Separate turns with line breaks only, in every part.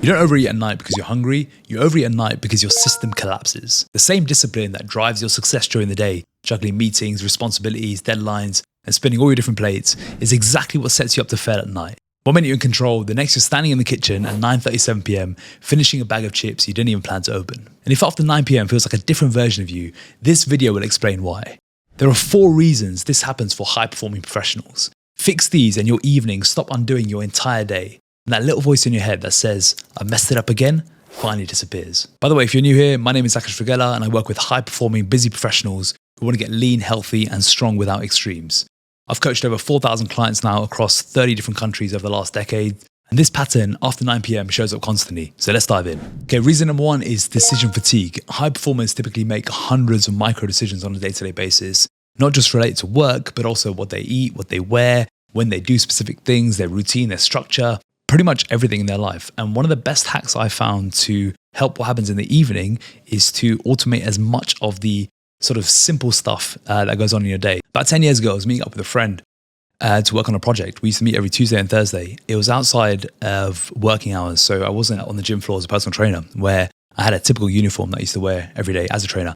You don't overeat at night because you're hungry. You overeat at night because your system collapses. The same discipline that drives your success during the day, juggling meetings, responsibilities, deadlines, and spinning all your different plates, is exactly what sets you up to fail at night. One minute you're in control, the next you're standing in the kitchen at 9:37 p.m, finishing a bag of chips you didn't even plan to open. And if after 9 p.m. feels like a different version of you, this video will explain why. There are 4 reasons this happens for high-performing professionals. Fix these and your evening stop undoing your entire day. And that little voice in your head that says, "I messed it up again," finally disappears. By the way, if you're new here, my name is Akash and I work with high-performing, busy professionals who want to get lean, healthy, and strong without extremes. I've coached over 4,000 clients now across 30 different countries over the last decade. And this pattern after 9 p.m. shows up constantly. So let's dive in. Okay, reason number 1 is decision fatigue. High performers typically make hundreds of micro decisions on a day-to-day basis, not just related to work, but also what they eat, what they wear, when they do specific things, their routine, their structure, pretty much everything in their life. And one of the best hacks I found to help what happens in the evening is to automate as much of the sort of simple stuff that goes on in your day. About 10 years ago, I was meeting up with a friend to work on a project. We used to meet every Tuesday and Thursday. It was outside of working hours, so I wasn't on the gym floor as a personal trainer, where I had a typical uniform that I used to wear every day as a trainer.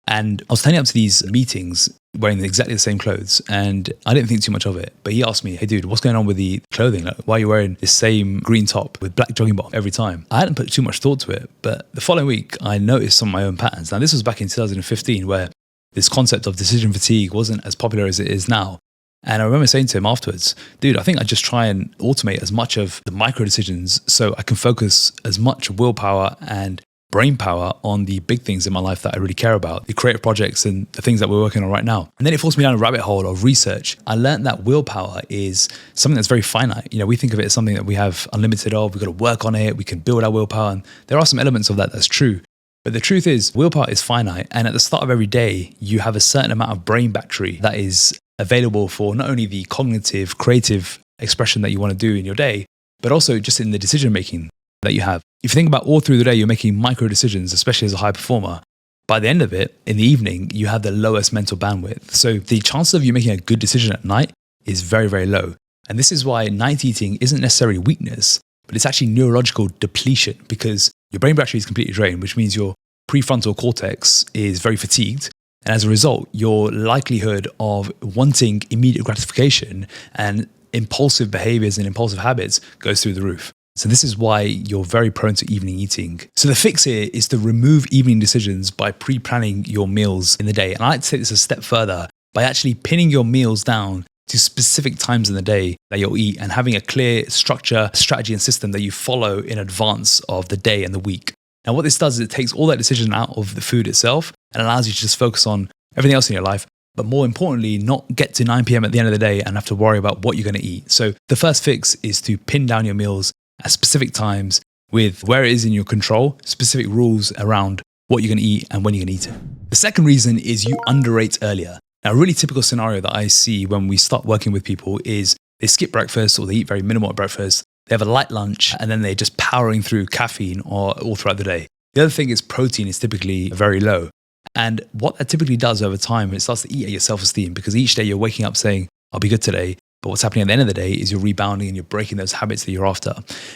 And I was turning up to these meetings wearing exactly the same clothes, and I didn't think too much of it. But he asked me, "Hey dude, what's going on with the clothing? Like, why are you wearing this same green top with black jogging bottom every time?" I hadn't put too much thought to it, but the following week I noticed some of my own patterns. Now this was back in 2015, where this concept of decision fatigue wasn't as popular as it is now. And I remember saying to him afterwards, "Dude, I think I just try and automate as much of the micro decisions so I can focus as much willpower and brain power on the big things in my life that I really care about, the creative projects and the things that we're working on right now." And then it forced me down a rabbit hole of research. I learned that willpower is something that's very finite. You know, we think of it as something that we have unlimited of, we've got to work on it, we can build our willpower. And there are some elements of that that's true. But the truth is, willpower is finite. And at the start of every day, you have a certain amount of brain battery that is available for not only the cognitive, creative expression that you want to do in your day, but also just in the decision making that you have. If you think about all through the day, you're making micro decisions, especially as a high performer. By the end of it, in the evening, you have the lowest mental bandwidth. So the chances of you making a good decision at night is very, very low. And this is why night eating isn't necessarily weakness, but it's actually neurological depletion, because your brain battery is completely drained, which means your prefrontal cortex is very fatigued. And as a result, your likelihood of wanting immediate gratification and impulsive behaviors and impulsive habits goes through the roof. So this is why you're very prone to evening eating. So the fix here is to remove evening decisions by pre-planning your meals in the day. And I like to take this a step further by actually pinning your meals down to specific times in the day that you'll eat and having a clear structure, strategy, and system that you follow in advance of the day and the week. Now, what this does is it takes all that decision out of the food itself and allows you to just focus on everything else in your life, but more importantly, not get to 9 p.m. at the end of the day and have to worry about what you're going to eat. So the first fix is to pin down your meals at specific times with where it is in your control, specific rules around what you're going to eat and when you're going to eat it. The second reason is you underate earlier. Now, a really typical scenario that I see when we start working with people is they skip breakfast or they eat very minimal at breakfast. They have a light lunch and then they're just powering through caffeine all throughout the day. The other thing is protein is typically very low. And what that typically does over time, it starts to eat at your self-esteem, because each day you're waking up saying, "I'll be good today." But what's happening at the end of the day is you're rebounding and you're breaking those habits that you're after.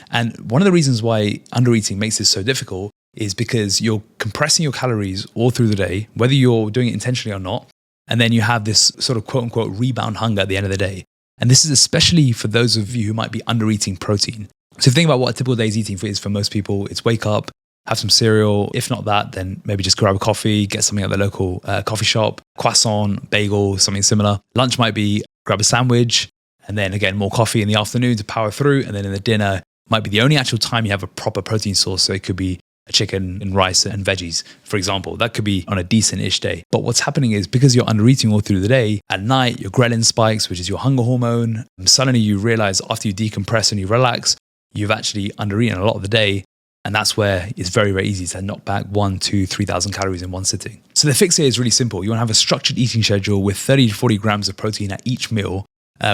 And one of the reasons why undereating makes this so difficult is because you're compressing your calories all through the day, whether you're doing it intentionally or not. And then you have this sort of quote unquote rebound hunger at the end of the day. And this is especially for those of you who might be under-eating protein. So if you think about what a typical day's eating is for most people, it's wake up, have some cereal. If not that, then maybe just grab a coffee, get something at the local coffee shop, croissant, bagel, something similar. Lunch might be grab a sandwich, and then again, more coffee in the afternoon to power through. And then in the dinner might be the only actual time you have a proper protein source. So it could be a chicken and rice and veggies, for example. That could be on a decent-ish day. But what's happening is because you're under-eating all through the day, at night, your ghrelin spikes, which is your hunger hormone. And suddenly you realize after you decompress and you relax, you've actually under-eaten a lot of the day. And that's where it's very, very easy to knock back 1,000, 2,000, 3,000 calories in one sitting. So the fix here is really simple. You want to have a structured eating schedule with 30 to 40 grams of protein at each meal,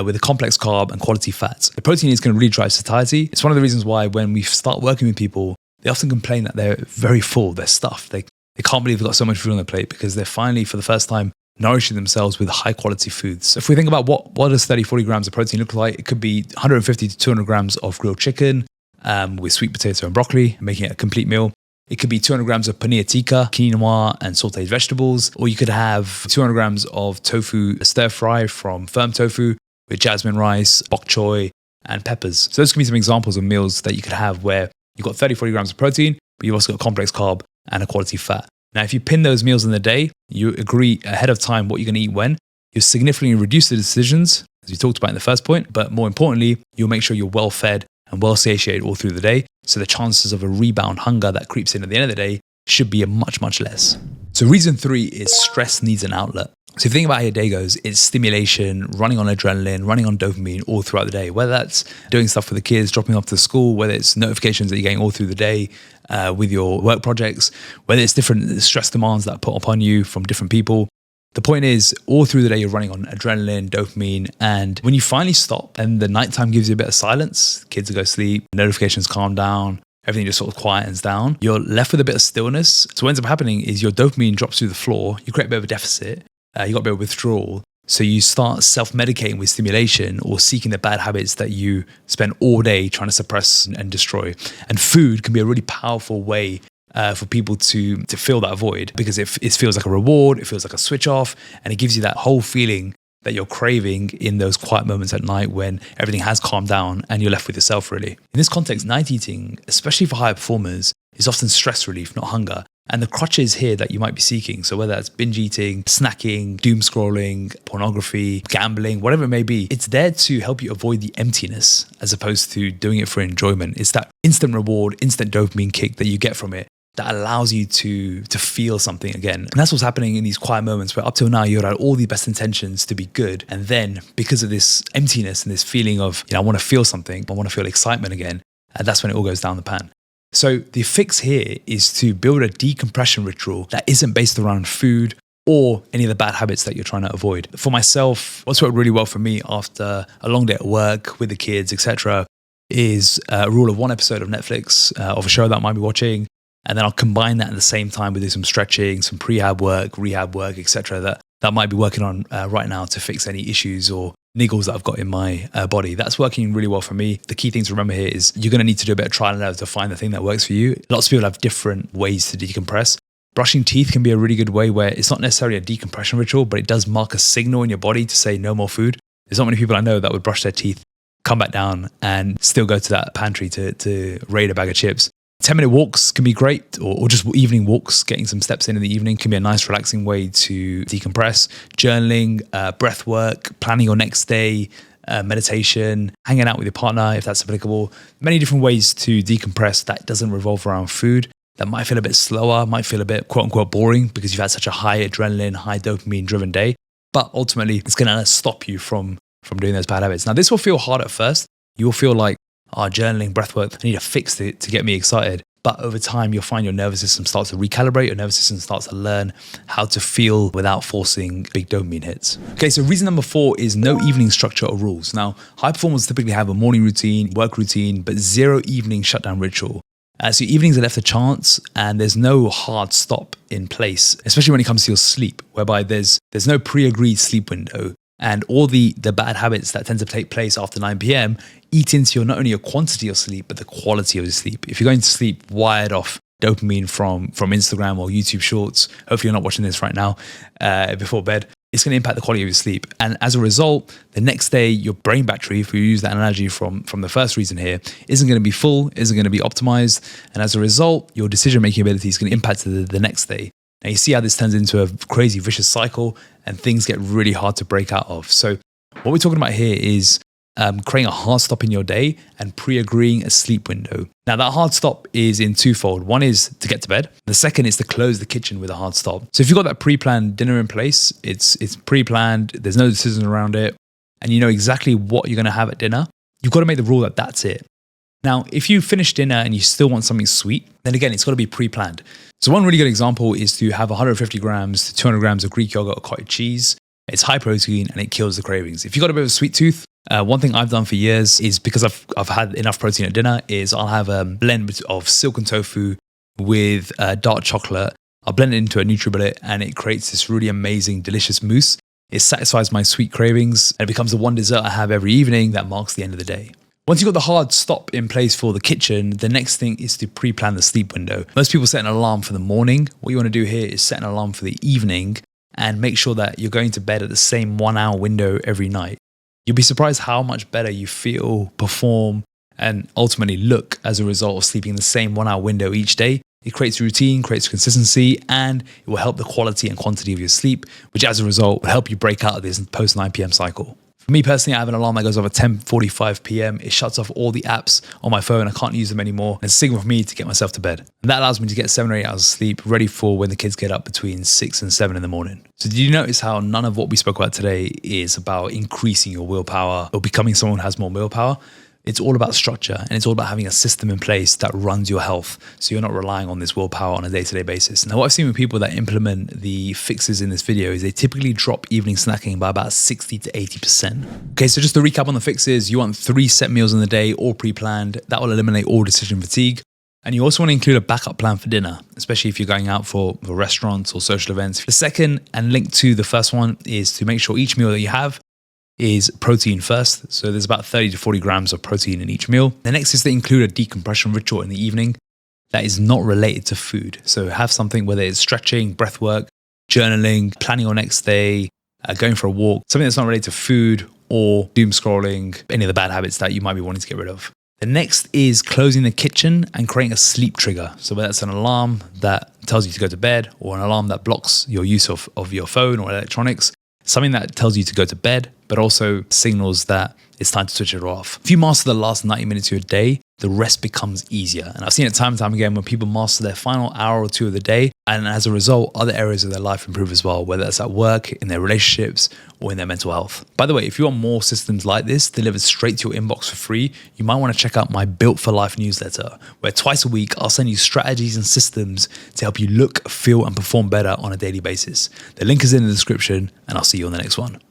with a complex carb and quality fats. The protein is going to really drive satiety. It's one of the reasons why when we start working with people, they often complain that they're very full, they're stuffed. They can't believe they've got so much food on their plate because they're finally, for the first time, nourishing themselves with high quality foods. So if we think about what does 30, 40 grams of protein look like, it could be 150 to 200 grams of grilled chicken, with sweet potato and broccoli, making it a complete meal. It could be 200 grams of paneer tikka, quinoa, and sauteed vegetables. Or you could have 200 grams of tofu stir fry from firm tofu with jasmine rice, bok choy, and peppers. So those can be some examples of meals that you could have where you've got 30, 40 grams of protein, but you've also got complex carb and a quality fat. Now, if you pin those meals in the day, you agree ahead of time what you're going to eat when, you significantly reduce the decisions, as we talked about in the first point, but more importantly, you'll make sure you're well fed and well satiated all through the day. So the chances of a rebound hunger that creeps in at the end of the day should be much, much less. So reason 3 is stress needs an outlet. So if you think about how your day goes, it's stimulation, running on adrenaline, running on dopamine all throughout the day, whether that's doing stuff for the kids, dropping off to school, whether it's notifications that you're getting all through the day with your work projects, whether it's different stress demands that are put upon you from different people. The point is, all through the day, you're running on adrenaline, dopamine, and when you finally stop and the nighttime gives you a bit of silence, kids go to sleep, notifications calm down, everything just sort of quietens down, you're left with a bit of stillness. So what ends up happening is your dopamine drops through the floor, you create a bit of a deficit, you got a bit of withdrawal. So you start self-medicating with stimulation or seeking the bad habits that you spend all day trying to suppress and destroy. And food can be a really powerful way for people to fill that void, because it feels like a reward, it feels like a switch off, and it gives you that whole feeling that you're craving in those quiet moments at night when everything has calmed down and you're left with yourself, really. In this context, night eating, especially for high performers, is often stress relief, not hunger. And the crutches here that you might be seeking, so whether that's binge eating, snacking, doom scrolling, pornography, gambling, whatever it may be, it's there to help you avoid the emptiness as opposed to doing it for enjoyment. It's that instant reward, instant dopamine kick that you get from it that allows you to feel something again. And that's what's happening in these quiet moments where up till now you had all the best intentions to be good. And then because of this emptiness and this feeling of, I want to feel something, I want to feel excitement again, and that's when it all goes down the pan. So the fix here is to build a decompression ritual that isn't based around food or any of the bad habits that you're trying to avoid. For myself, what's worked really well for me after a long day at work with the kids, etc., is a rule of 1 episode of Netflix of a show that I might be watching. And then I'll combine that at the same time with some stretching, some prehab work, rehab work, etc. that I might be working on right now to fix any issues or niggles that I've got in my body. That's working really well for me. The key thing to remember here is you're going to need to do a bit of trial and error to find the thing that works for you. Lots of people have different ways to decompress. Brushing teeth can be a really good way where it's not necessarily a decompression ritual, but it does mark a signal in your body to say no more food. There's not many people I know that would brush their teeth, come back down and still go to that pantry to raid a bag of chips. 10-minute walks can be great, or just evening walks, getting some steps in the evening can be a nice relaxing way to decompress. Journaling, breath work, planning your next day, meditation, hanging out with your partner if that's applicable. Many different ways to decompress that doesn't revolve around food, that might feel a bit slower, might feel a bit quote unquote boring because you've had such a high adrenaline, high dopamine driven day. But ultimately it's going to stop you from doing those bad habits. Now this will feel hard at first. You will feel like, journaling, breathwork, I need a fix to get me excited. But over time, you'll find your nervous system starts to recalibrate. Your nervous system starts to learn how to feel without forcing big dopamine hits. Okay, so reason number 4 is no evening structure or rules. Now, high performers typically have a morning routine, work routine, but zero evening shutdown ritual. So evenings are left to chance and there's no hard stop in place, especially when it comes to your sleep, whereby there's no pre-agreed sleep window. And all the bad habits that tend to take place after 9 p.m. eat into not only your quantity of sleep, but the quality of your sleep. If you're going to sleep wired off dopamine from Instagram or YouTube Shorts, hopefully you're not watching this right now before bed, it's going to impact the quality of your sleep. And as a result, the next day, your brain battery, if we use that analogy from the first reason here, isn't going to be full, isn't going to be optimized. And as a result, your decision-making ability is going to impact the next day. Now you see how this turns into a crazy vicious cycle and things get really hard to break out of. So what we're talking about here is creating a hard stop in your day and pre-agreeing a sleep window. Now that hard stop is in twofold. One is to get to bed. The second is to close the kitchen with a hard stop. So if you've got that pre-planned dinner in place, it's pre-planned, there's no decision around it, and you know exactly what you're going to have at dinner, you've got to make the rule that that's it. Now, if you finish dinner and you still want something sweet, then again, it's got to be pre-planned. So one really good example is to have 150 grams to 200 grams of Greek yogurt or cottage cheese. It's high protein and it kills the cravings. If you've got a bit of a sweet tooth, one thing I've done for years is, because I've had enough protein at dinner, is I'll have a blend of silken tofu with dark chocolate. I'll blend it into a NutriBullet and it creates this really amazing, delicious mousse. It satisfies my sweet cravings and it becomes the one dessert I have every evening that marks the end of the day. Once you've got the hard stop in place for the kitchen, the next thing is to pre-plan the sleep window. Most people set an alarm for the morning. What you want to do here is set an alarm for the evening and make sure that you're going to bed at the same 1 hour window every night. You'll be surprised how much better you feel, perform, and ultimately look as a result of sleeping the same 1 hour window each day. It creates routine, creates consistency, and it will help the quality and quantity of your sleep, which as a result will help you break out of this post 9 p.m. cycle. For me personally, I have an alarm that goes off at 10:45 p.m. It shuts off all the apps on my phone. I can't use them anymore. It's a signal for me to get myself to bed. And that allows me to get 7 or 8 hours of sleep ready for when the kids get up between 6 and 7 in the morning. So did you notice how none of what we spoke about today is about increasing your willpower or becoming someone who has more willpower? It's all about structure, and it's all about having a system in place that runs your health, so you're not relying on this willpower on a day-to-day basis. Now, what I've seen with people that implement the fixes in this video is they typically drop evening snacking by about 60 to 80%. Okay, so just to recap on the fixes, you want 3 set meals in the day, all pre-planned. That will eliminate all decision fatigue. And you also want to include a backup plan for dinner, especially if you're going out for restaurants or social events. The second, and linked to the first one, is to make sure each meal that you have is protein first. So there's about 30 to 40 grams of protein in each meal. The next is to include a decompression ritual in the evening that is not related to food. So have something, whether it's stretching, breath work, journaling, planning your next day, going for a walk, something that's not related to food or doom scrolling, any of the bad habits that you might be wanting to get rid of. The next is closing the kitchen and creating a sleep trigger. So whether that's an alarm that tells you to go to bed or an alarm that blocks your use of your phone or electronics, something that tells you to go to bed, but also signals that it's time to switch it off. If you master the last 90 minutes of your day, the rest becomes easier. And I've seen it time and time again when people master their final hour or two of the day, and as a result, other areas of their life improve as well, whether that's at work, in their relationships, or in their mental health. By the way, if you want more systems like this delivered straight to your inbox for free, you might want to check out my Built for Life newsletter, where twice a week I'll send you strategies and systems to help you look, feel, and perform better on a daily basis. The link is in the description, and I'll see you on the next one.